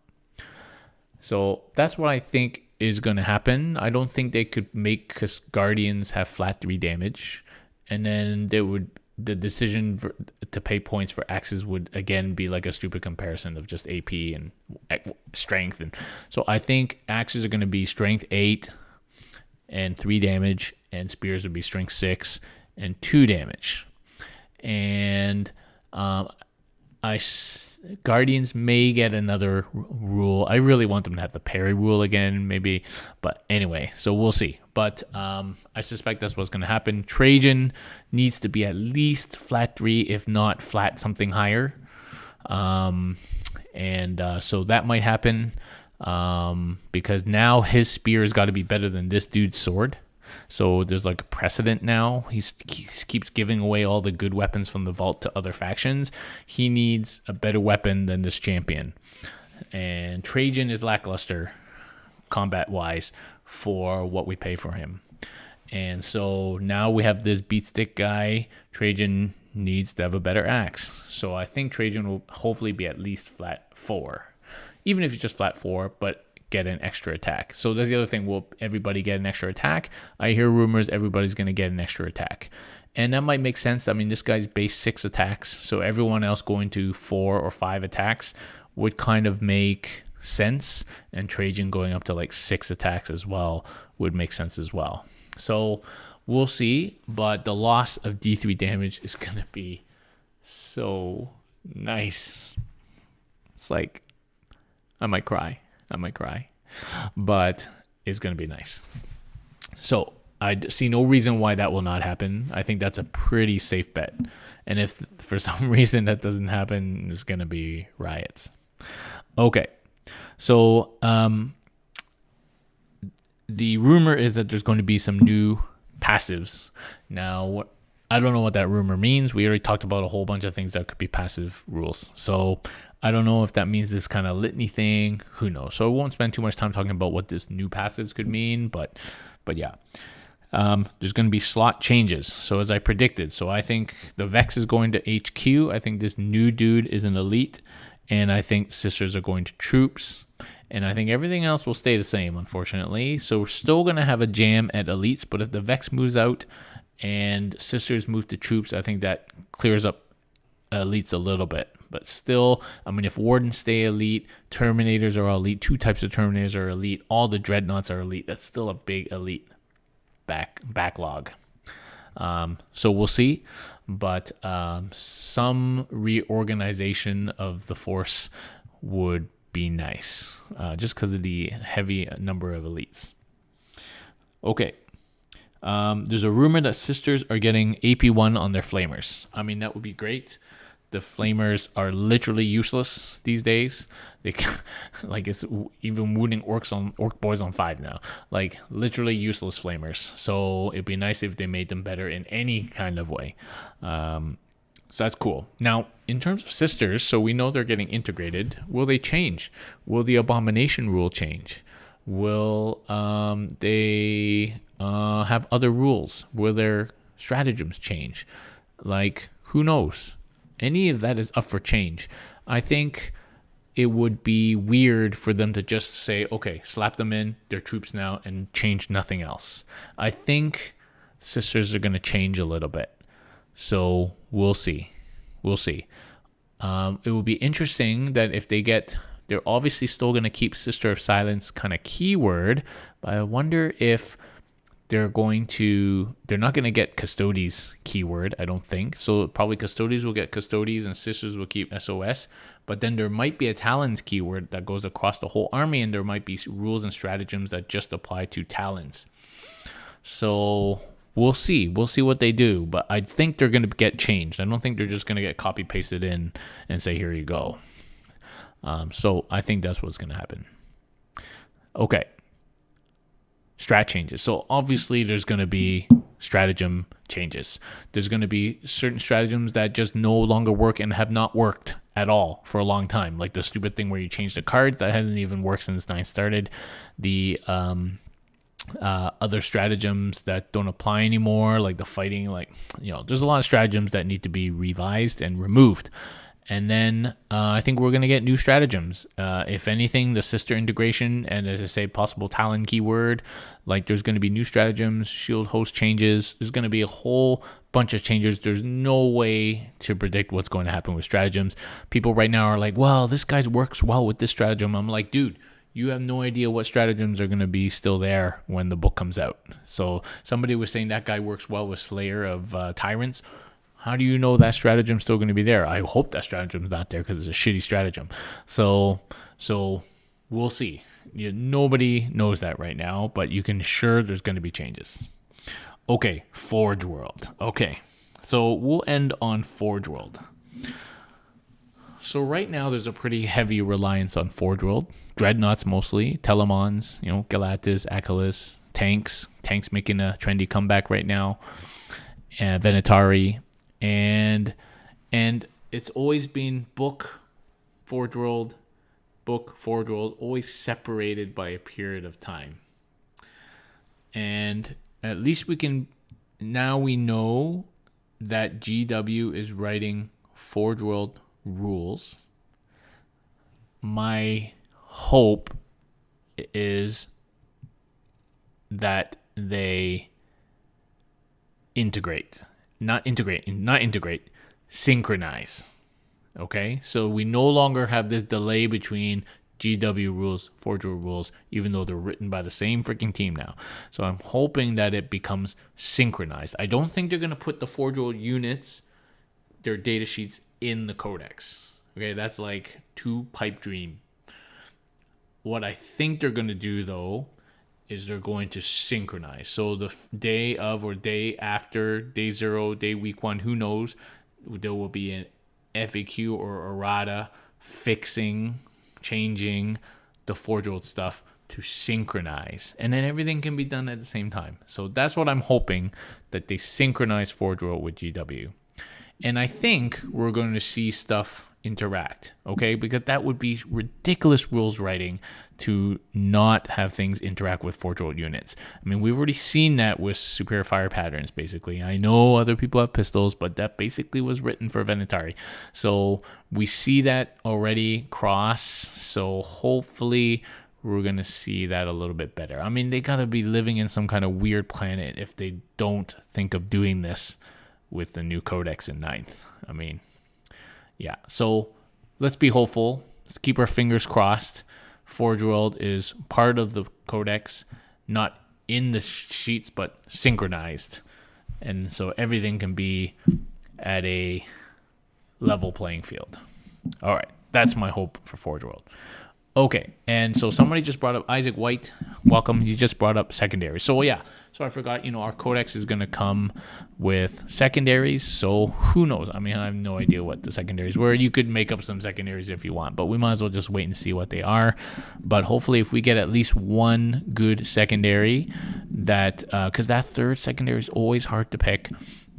So that's what I think is going to happen. I don't think they could make Guardians have flat 3 damage. And then the decision to pay points for axes would again be like a stupid comparison of just AP and strength. And so I think axes are going to be strength 8 and 3 damage, and spears would be strength 6 and 2 damage. And Guardians may get another rule. I really want them to have the parry rule again, maybe. But anyway, so we'll see. But I suspect that's what's going to happen. Trajan needs to be at least flat 3, if not flat something higher. So that might happen because now his spear has got to be better than this dude's sword. So there's like a precedent now. He keeps giving away all the good weapons from the vault to other factions. He needs a better weapon than this champion. And Trajan is lackluster combat-wise for what we pay for him. And so now we have this beatstick guy. Trajan needs to have a better axe. So I think Trajan will hopefully be at least flat 4. Even if it's just flat 4, but get an extra attack. So that's the other thing. Will everybody get an extra attack? I hear rumors everybody's going to get an extra attack. And that might make sense. I mean, this guy's base 6 attacks, so everyone else going to 4 or 5 attacks would kind of make sense. And Trajan going up to like 6 attacks as well would make sense as well. So we'll see. But the loss of D3 damage is going to be so nice. It's like, I might cry, but it's going to be nice. So I see no reason why that will not happen. I think that's a pretty safe bet. And if for some reason that doesn't happen, there's going to be riots. Okay. So the rumor is that there's going to be some new passives. Now, I don't know what that rumor means. We already talked about a whole bunch of things that could be passive rules. So I don't know if that means this kind of litany thing. Who knows? So I won't spend too much time talking about what this new passives could mean. But yeah. There's going to be slot changes. So as I predicted, so I think the Vex is going to HQ. I think this new dude is an elite. And I think Sisters are going to troops. And I think everything else will stay the same, unfortunately. So we're still going to have a jam at elites. But if the Vex moves out and Sisters move to troops, I think that clears up elites a little bit. But still, I mean, if Wardens stay elite, Terminators are elite, 2 types of Terminators are elite, all the Dreadnoughts are elite, that's still a big elite backlog. So we'll see. But some reorganization of the force would be nice, just because of the heavy number of elites. Okay. There's a rumor that Sisters are getting AP1 on their Flamers. I mean, that would be great. The Flamers are literally useless these days. They like it's even wounding orc boys on 5 now. Like literally useless Flamers. So it'd be nice if they made them better in any kind of way. So that's cool. Now, in terms of Sisters, so we know they're getting integrated. Will they change? Will the Abomination rule change? Will they have other rules? Will their stratagems change? Like, who knows? Any of that is up for change. I think it would be weird for them to just say, okay, slap them in, they're troops now, and change nothing else. I think Sisters are going to change a little bit. So we'll see. We'll see. It will be interesting that if they they're obviously still going to keep Sister of Silence kind of keyword, but I wonder if they're not going to get Custodes keyword, I don't think. So probably Custodes will get Custodes and Sisters will keep SOS. But then there might be a Talons keyword that goes across the whole army, and there might be rules and stratagems that just apply to Talons. So we'll see. We'll see what they do. But I think they're going to get changed. I don't think they're just going to get copy-pasted in and say, here you go. So I think that's what's going to happen. Okay. Strat changes. So obviously there's going to be stratagem changes. There's going to be certain stratagems that just no longer work and have not worked at all for a long time. Like the stupid thing where you change the cards that hasn't even worked since 9 started. The other stratagems that don't apply anymore, like the fighting, there's a lot of stratagems that need to be revised and removed. And then I think we're going to get new stratagems. If anything, the sister integration and, as I say, possible Talon keyword, like there's going to be new stratagems, shield host changes. There's going to be a whole bunch of changes. There's no way to predict what's going to happen with stratagems. People right now are like, well, this guy works well with this stratagem. I'm like, dude, you have no idea what stratagems are going to be still there when the book comes out. So somebody was saying that guy works well with Slayer of Tyrants. How do you know that stratagem's still going to be there? I hope that stratagem's not there because it's a shitty stratagem. So we'll see. Nobody knows that right now, but you can sure there's going to be changes. Okay, Forge World. Okay, so we'll end on Forge World. So right now there's a pretty heavy reliance on Forge World. Dreadnoughts mostly, Telemons, Galatas, Achilles, tanks making a trendy comeback right now, and Venatari. And it's always been book, Forge World, always separated by a period of time. And at least now we know that GW is writing Forge World rules. My hope is that they synchronize. Okay, so we no longer have this delay between GW rules, Forge World rules, even though they're written by the same freaking team now. So I'm hoping that it becomes synchronized. I don't think they're going to put the Forge World units, their data sheets, in the Codex. Okay, that's like too pipe dream. What I think they're going to do, though, is they're going to synchronize. So the day of or day after, day 0, day week 1, who knows, there will be an FAQ or errata fixing, changing the Forge World stuff to synchronize. And then everything can be done at the same time. So that's what I'm hoping, that they synchronize Forge World with GW. And I think we're going to see stuff interact, okay? Because that would be ridiculous rules writing to not have things interact with Forge World units. I mean, we've already seen that with Superior Fire Patterns, basically. I know other people have pistols, but that basically was written for Venatari. So we see that already cross. So hopefully we're going to see that a little bit better. I mean, they got to be living in some kind of weird planet if they don't think of doing this with the new Codex in 9th. I mean, yeah. So let's be hopeful. Let's keep our fingers crossed. Forge World is part of the Codex, not in the sheets, but synchronized. And so everything can be at a level playing field. All right. That's my hope for Forge World. Okay, and so somebody just brought up Isaac White. Welcome. You just brought up Secondaries. So yeah, so I forgot, our Codex is going to come with Secondaries. So who knows? I mean, I have no idea what the Secondaries were. You could make up some Secondaries if you want, but we might as well just wait and see what they are. But hopefully if we get at least one good Secondary, that because that third Secondary is always hard to pick,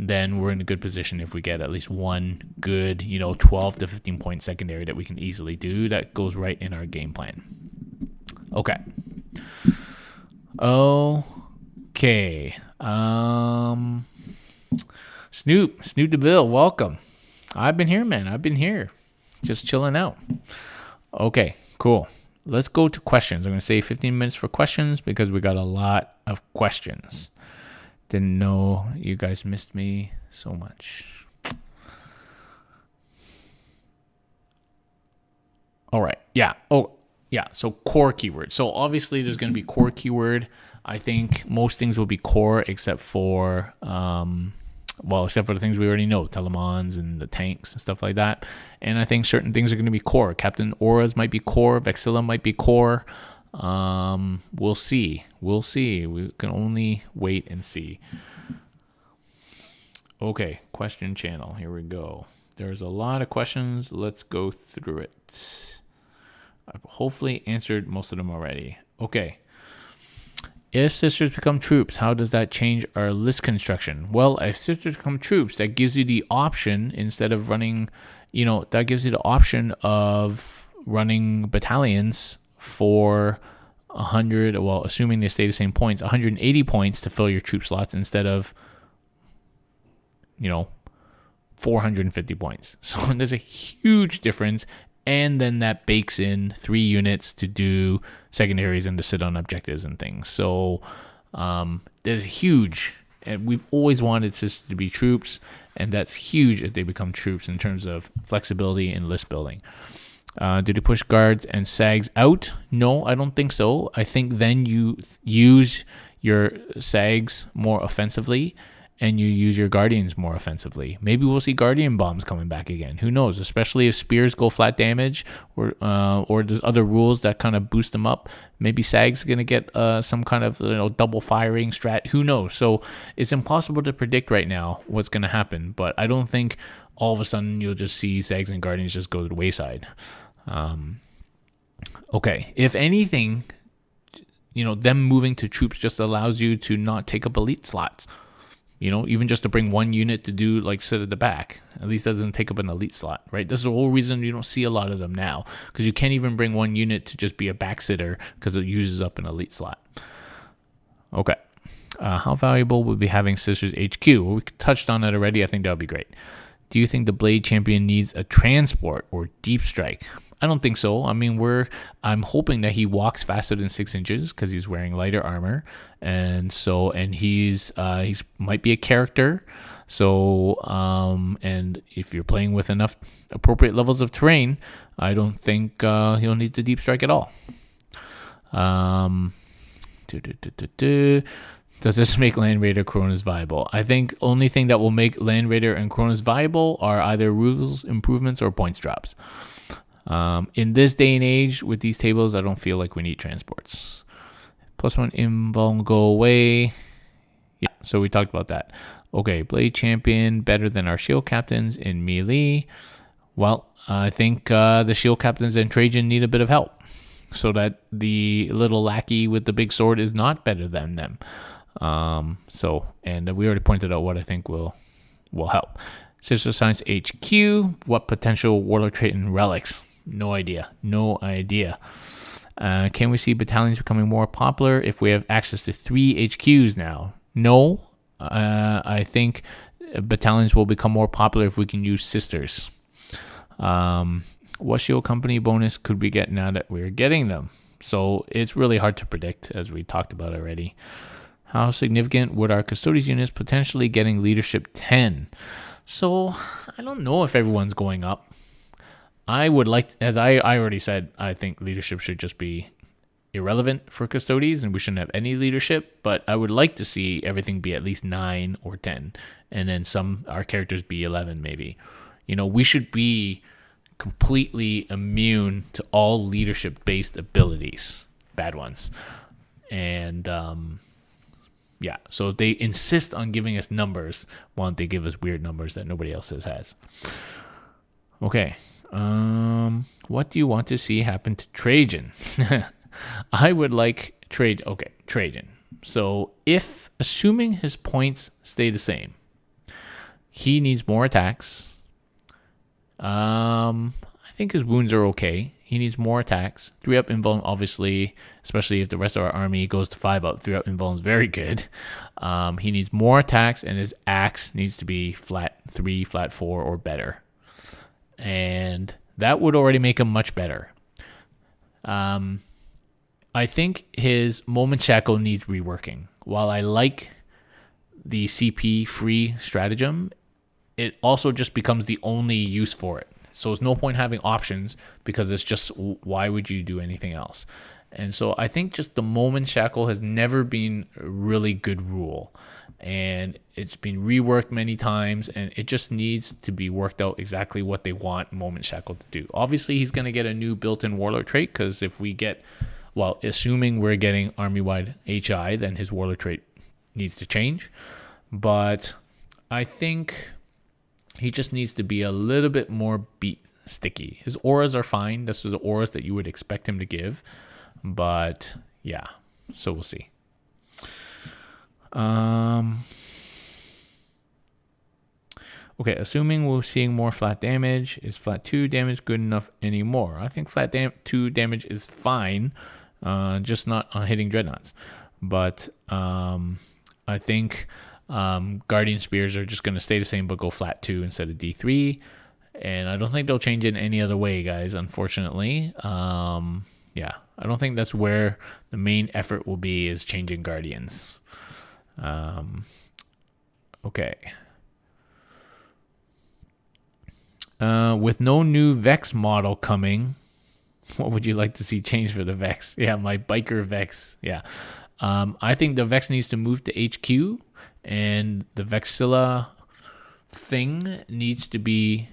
then we're in a good position if we get at least one good, 12 to 15 point Secondary that we can easily do. That goes right in our game plan. Okay. Snoop DeVille, welcome. I've been here, man. I've been here. Just chilling out. Okay, cool. Let's go to questions. I'm going to say 15 minutes for questions because we got a lot of questions. Didn't know you guys missed me so much. All right. Yeah. Oh, yeah. So core keyword. So obviously there's going to be core keyword. I think most things will be core except for, except for the things we already know, Telemons and the tanks and stuff like that. And I think certain things are going to be core. Captain Auras might be core. Vexilla might be core. We'll see. We can only wait and see. Okay, question channel. Here we go. There's a lot of questions. Let's go through it. I've hopefully answered most of them already. Okay. If sisters become troops, how does that change our list construction? Well, if sisters become troops, that gives you the option, instead of running, that gives you the option of running battalions for 100, well, assuming they stay the same points, 180 points to fill your troop slots instead of, 450 points. So there's a huge difference. And then that bakes in 3 units to do secondaries and to sit on objectives and things. So there's huge, and we've always wanted sisters to be troops, and that's huge if they become troops in terms of flexibility and list building. Do they push guards and sags out? No, I don't think so. I think then you use your sags more offensively and you use your guardians more offensively. Maybe we'll see guardian bombs coming back again. Who knows? Especially if spears go flat damage or there's other rules that kind of boost them up. Maybe sags going to get some kind of double firing strat. Who knows? So it's impossible to predict right now what's going to happen. But I don't think all of a sudden you'll just see sags and guardians just go to the wayside. Okay, if anything, them moving to troops just allows you to not take up elite slots. Even just to bring one unit to do sit at the back. At least that doesn't take up an elite slot, right? This is the whole reason you don't see a lot of them now, because you can't even bring one unit to just be a back sitter because it uses up an elite slot. Okay. How valuable would be having Sisters HQ? Well, we touched on that already. I think that would be great. Do you think the Blade Champion needs a transport or deep strike? I don't think so. I mean, I'm hoping that he walks faster than 6 inches because he's wearing lighter armor, and he's might be a character. So, and if you're playing with enough appropriate levels of terrain, I don't think he'll need the deep strike at all. Does this make Land Raider Cronus viable? I think only thing that will make Land Raider and Cronus viable are either rules improvements or points drops. In this day and age with these tables, I don't feel like we need transports. +1 invuln go away. Yeah, so we talked about that. Okay, Blade Champion better than our Shield Captains in melee. Well, I think the Shield Captains and Trajan need a bit of help, so that the little lackey with the big sword is not better than them. And we already pointed out what I think will help. Sister Science HQ, what potential Warlord trait and relics? No idea. Can we see battalions becoming more popular if we have access to 3 HQs now? No. I think battalions will become more popular if we can use sisters. What shield company bonus could we get now that we're getting them? So it's really hard to predict, as we talked about already. How significant would our Custodes units potentially getting leadership 10? So I don't know if everyone's going up. I would like, as I already said, I think leadership should just be irrelevant for Custodes and we shouldn't have any leadership, but I would like to see everything be at least 9 or 10 and then our characters be 11 maybe. We should be completely immune to all leadership based abilities, bad ones. And so if they insist on giving us numbers, why don't they give us weird numbers that nobody else has? Okay. What do you want to see happen to Trajan? I would like Trajan. So assuming his points stay the same, he needs more attacks. I think his wounds are okay. He needs more attacks. 3-up invuln, obviously, especially if the rest of our army goes to 5-up. 3-up invuln is very good. He needs more attacks, and his axe needs to be flat 3, flat 4, or better. And that would already make him much better. I think his Moment Shackle needs reworking. While I like the CP free stratagem, it also just becomes the only use for it. So there's no point having options because it's just, why would you do anything else? And so I think just the Moment Shackle has never been a really good rule. And it's been reworked many times, and it just needs to be worked out exactly what they want Moment Shackle to do. Obviously, he's going to get a new built-in Warlord trait, because if we get, assuming we're getting army-wide HI, then his Warlord trait needs to change. But I think he just needs to be a little bit more beat sticky. His auras are fine. This is the auras that you would expect him to give. But, yeah, so we'll see. Okay, assuming we're seeing more flat damage, is flat 2 damage good enough anymore? I think flat 2 damage is fine, just not on hitting dreadnoughts. But I think Guardian Spears are just going to stay the same but go flat 2 instead of D3. And I don't think they'll change it in any other way, guys, unfortunately. I don't think that's where the main effort will be, is changing Guardians. Okay. With no new Vex model coming, what would you like to see change for the Vex? Yeah, my biker Vex. Yeah. I think the Vex needs to move to HQ, and the Vexilla thing needs to be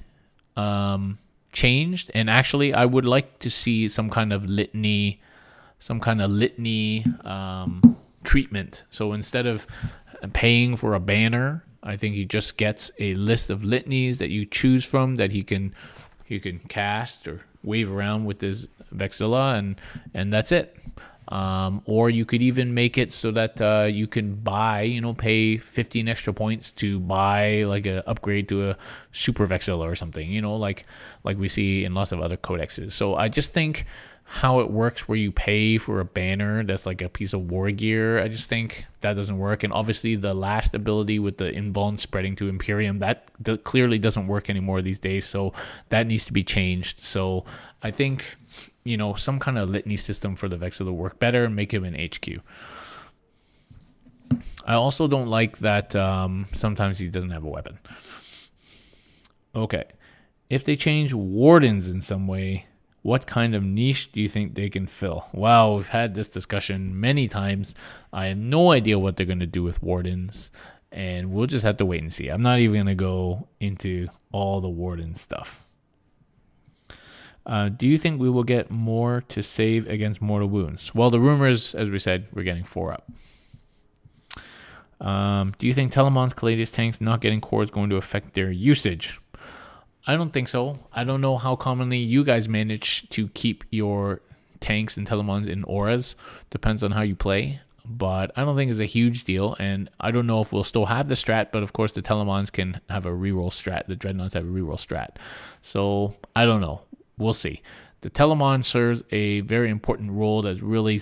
changed. And actually, I would like to see some kind of litany treatment. So instead of paying for a banner, I think he just gets a list of litanies that you choose from that he can cast or wave around with his Vexilla, and that's it. Or you could even make it so that you can buy, pay 15 extra points to buy like a upgrade to a super Vexilla or something, like we see in lots of other codexes. So I just think how it works where you pay for a banner that's like a piece of war gear, I just think that doesn't work. And obviously the last ability with the invuln spreading to Imperium, that clearly doesn't work anymore these days, so that needs to be changed. So I think some kind of litany system for the Vexilla will work better and make him an HQ. I also don't like that sometimes he doesn't have a weapon. Okay, if they change Wardens in some way, what kind of niche do you think they can fill? Wow, we've had this discussion many times. I have no idea what they're going to do with Wardens, and we'll just have to wait and see. I'm not even going to go into all the Warden stuff. Do you think we will get more to save against mortal wounds? Well, the rumors, as we said, we're getting 4 up. Do you think Telemon's Caladius tanks not getting core is going to affect their usage? I don't think so. I don't know how commonly you guys manage to keep your tanks and Telemons in auras. Depends on how you play. But I don't think it's a huge deal. And I don't know if we'll still have the strat, but of course the Telemons can have a reroll strat. The Dreadnoughts have a reroll strat. So I don't know. We'll see. The Telemon serves a very important role that's really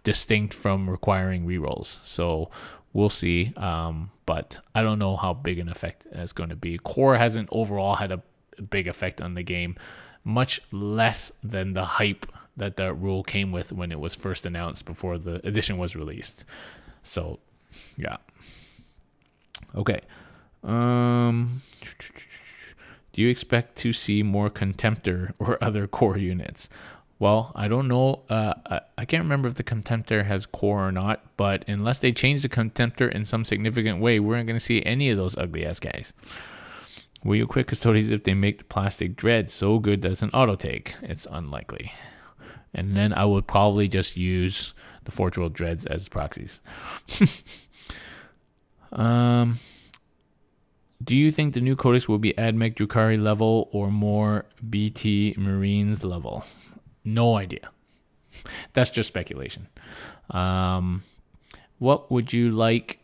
distinct from requiring rerolls. So we'll see, but I don't know how big an effect that's going to be. Core hasn't overall had a big effect on the game, much less than the hype that the rule came with when it was first announced before the edition was released. So, yeah. Okay. Do you expect to see more Contemptor or other core units? Well, I don't know. I can't remember if the Contemptor has core or not, but unless they change the Contemptor in some significant way, we're not going to see any of those ugly-ass guys. Will you quit Custodes if they make the plastic dread so good that it's an auto-take? It's unlikely. And then I would probably just use the Forge World Dreads as proxies. Do you think the new Codex will be AdMech Drukhari level or more BT Marines level? No idea. That's just speculation. What would you like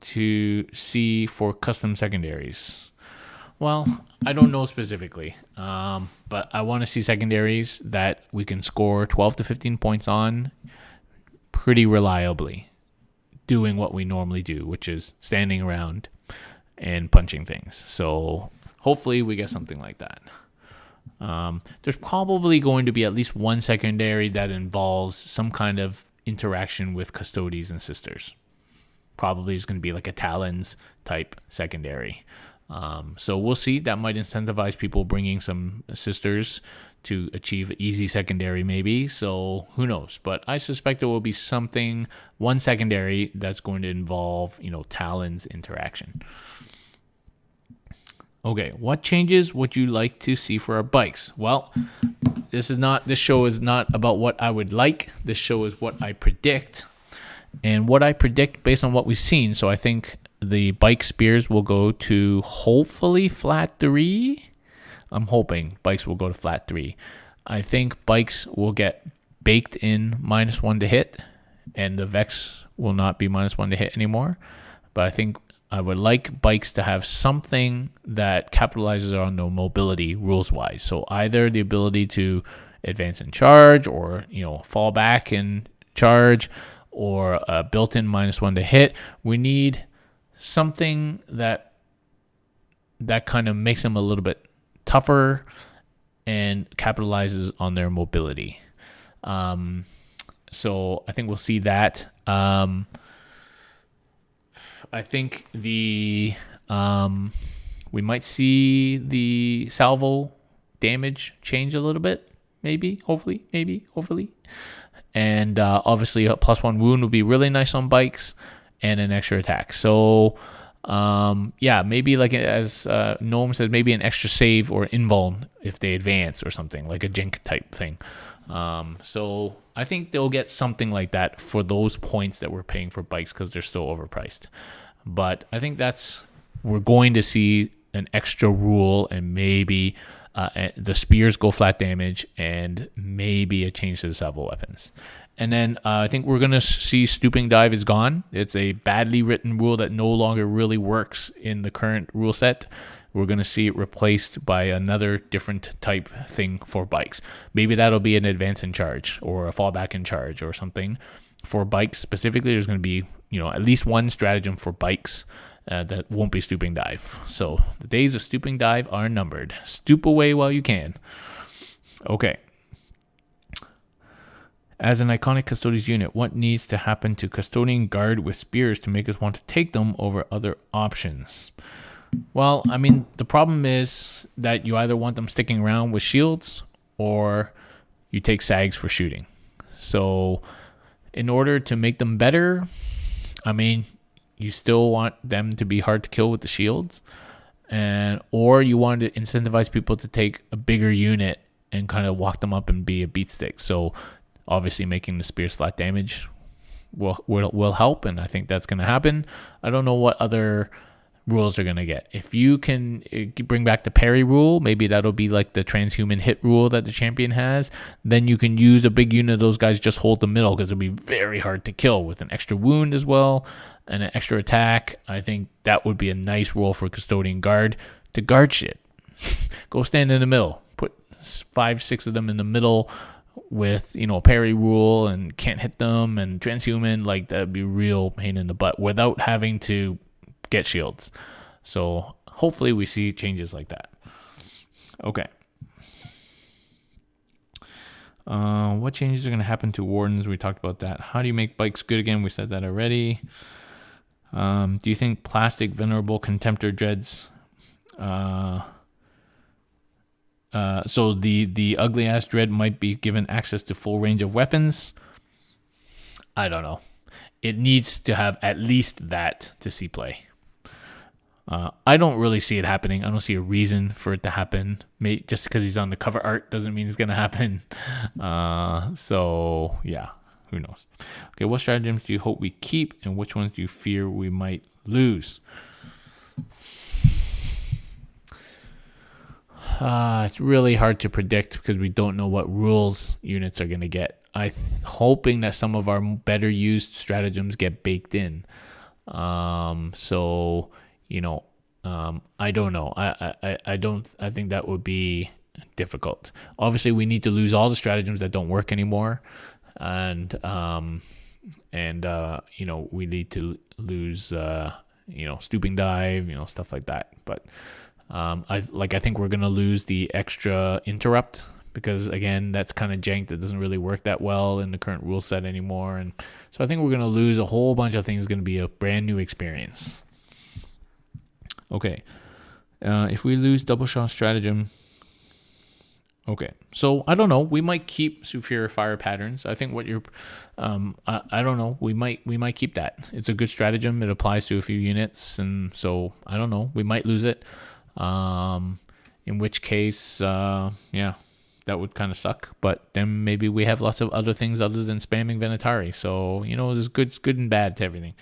to see for custom secondaries? Well, I don't know specifically, but I want to see secondaries that we can score 12 to 15 points on pretty reliably, doing what we normally do, which is standing around and punching things. So hopefully we get something like that. There's probably going to be at least one secondary that involves some kind of interaction with Custodes and Sisters. Probably is going to be like a Talons type secondary. So we'll see. That might incentivize people bringing some Sisters to achieve easy secondary maybe. So who knows? But I suspect there will be one secondary that's going to involve, Talons interaction. Okay, what changes would you like to see for our bikes? Well, this show is not about what I would like. This show is what I predict. And what I predict based on what we've seen. So I think the bike spears will go to hopefully flat 3. I'm hoping bikes will go to flat 3. I think bikes will get baked in -1 to hit, and the Vex will not be -1 to hit anymore. But I think I would like bikes to have something that capitalizes on their mobility rules-wise. So either the ability to advance and charge, or fall back and charge, or a built-in -1 to hit. We need something that kind of makes them a little bit tougher and capitalizes on their mobility. So I think we'll see that. I think we might see the salvo damage change a little bit, maybe, hopefully. And obviously a +1 wound would be really nice on bikes, and an extra attack. So maybe like, as Gnome said, maybe an extra save or invuln if they advance or something, like a Jink type thing. So I think they'll get something like that for those points that we're paying for bikes, because they're still overpriced. But I think we're going to see an extra rule, and maybe the spears go flat damage, and maybe a change to the salvo weapons. And then I think we're going to see Stooping Dive is gone. It's a badly written rule that no longer really works in the current rule set. We're going to see it replaced by another different type thing for bikes. Maybe that'll be an advance in charge, or a fallback in charge, or something. For bikes specifically, there's going to be at least one stratagem for bikes that won't be Stooping Dive. So the days of Stooping Dive are numbered. Stoop away while you can. Okay. As an iconic Custodes unit, what needs to happen to Custodian Guard with spears to make us want to take them over other options? Well, I mean, the problem is that you either want them sticking around with shields, or you take sags for shooting. So in order to make them better, I mean, you still want them to be hard to kill with the shields, or you want to incentivize people to take a bigger unit and kind of walk them up and be a beat stick. So obviously making the spears flat damage will help, and I think that's going to happen. I don't know what other rules are going to get. If you can bring back the parry rule, maybe that'll be like the transhuman hit rule that the champion has. Then you can use a big unit of those guys, just hold the middle, because it'll be very hard to kill with an extra wound as well and an extra attack. I think that would be a nice role for Custodian Guard to guard shit. Go stand in the middle. Put 5-6 of them in the middle with, a parry rule and can't hit them and transhuman. Like, that'd be real pain in the butt without having to get shields. So hopefully we see changes like that. Okay. What changes are going to happen to wardens? We talked about that. How do you make bikes good again? We said that already. Do you think plastic venerable contemptor dreads? So the ugly ass dread might be given access to full range of weapons. I don't know. It needs to have at least that to see play. I don't really see it happening. I don't see a reason for it to happen. Just because he's on the cover art doesn't mean it's going to happen. So, yeah, who knows? Okay, what stratagems do you hope we keep, and which ones do you fear we might lose? It's really hard to predict because we don't know what rules units are going to get. I'm hoping that some of our better used stratagems get baked in. I don't know. I think that would be difficult. Obviously, we need to lose all the stratagems that don't work anymore, and we need to lose stooping dive, stuff like that. But I think we're gonna lose the extra interrupt, because again, that's kind of jank. That doesn't really work that well in the current rule set anymore. And so I think we're gonna lose a whole bunch of things. It's gonna be a brand new experience. Okay. If we lose double shot stratagem. Okay. So I don't know. We might keep superior fire patterns. I think what you're I don't know. We might keep that. It's a good stratagem. It applies to a few units, and so I don't know. We might lose it. In which case, that would kind of suck. But then maybe we have lots of other things other than spamming Venatari. So, there's good and bad to everything.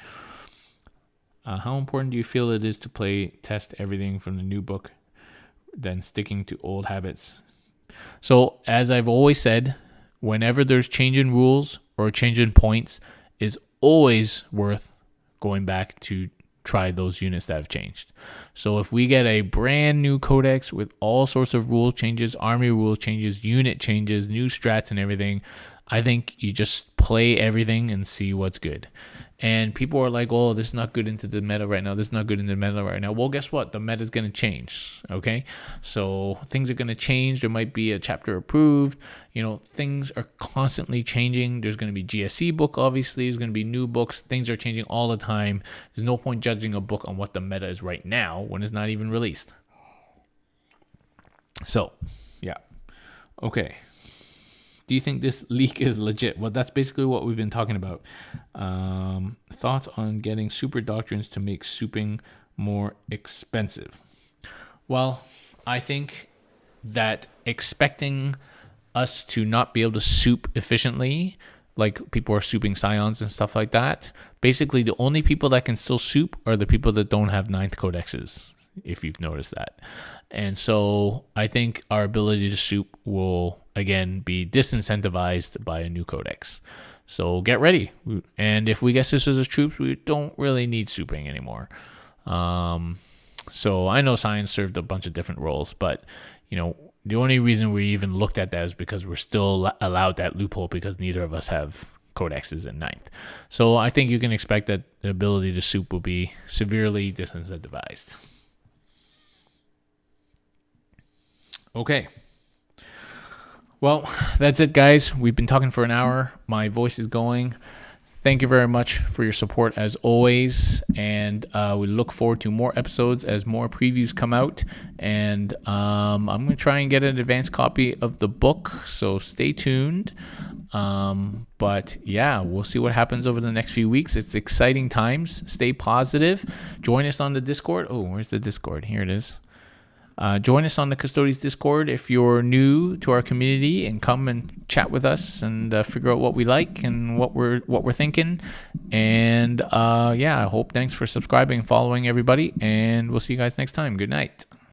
How important do you feel it is to test everything from the new book than sticking to old habits? So, as I've always said, whenever there's change in rules or change in points, it's always worth going back to try those units that have changed. So if we get a brand new codex with all sorts of rule changes, army rule changes, unit changes, new strats and everything, I think you just play everything and see what's good. And people are like, oh, this is not good into the meta right now. This is not good into the meta right now. Well, guess what? The meta is going to change, okay? So things are going to change. There might be a chapter approved. Things are constantly changing. There's going to be GSC book, obviously. There's going to be new books. Things are changing all the time. There's no point judging a book on what the meta is right now when it's not even released. So, yeah. Okay. Do you think this leak is legit? Well, that's basically what we've been talking about. Thoughts on getting super doctrines to make souping more expensive? Well, I think that expecting us to not be able to soup efficiently, like people are souping scions and stuff like that, basically the only people that can still soup are the people that don't have 9th codexes, if you've noticed that. And so I think our ability to soup will, again, be disincentivized by a new codex. So get ready. And if we get Sisters of Troops, we don't really need souping anymore. So I know Science served a bunch of different roles, but, the only reason we even looked at that is because we're still allowed that loophole because neither of us have codexes in 9th. So I think you can expect that the ability to soup will be severely disincentivized. Okay. Well, that's it, guys. We've been talking for an hour. My voice is going. Thank you very much for your support as always. And we look forward to more episodes as more previews come out. And I'm going to try and get an advanced copy of the book. So stay tuned. But yeah, we'll see what happens over the next few weeks. It's exciting times. Stay positive. Join us on the Discord. Oh, where's the Discord? Here it is. Join us on the Custodes Discord if you're new to our community, and come and chat with us and figure out what we like and what we're thinking. And yeah, I hope. Thanks for subscribing and following, everybody, and we'll see you guys next time. Good night.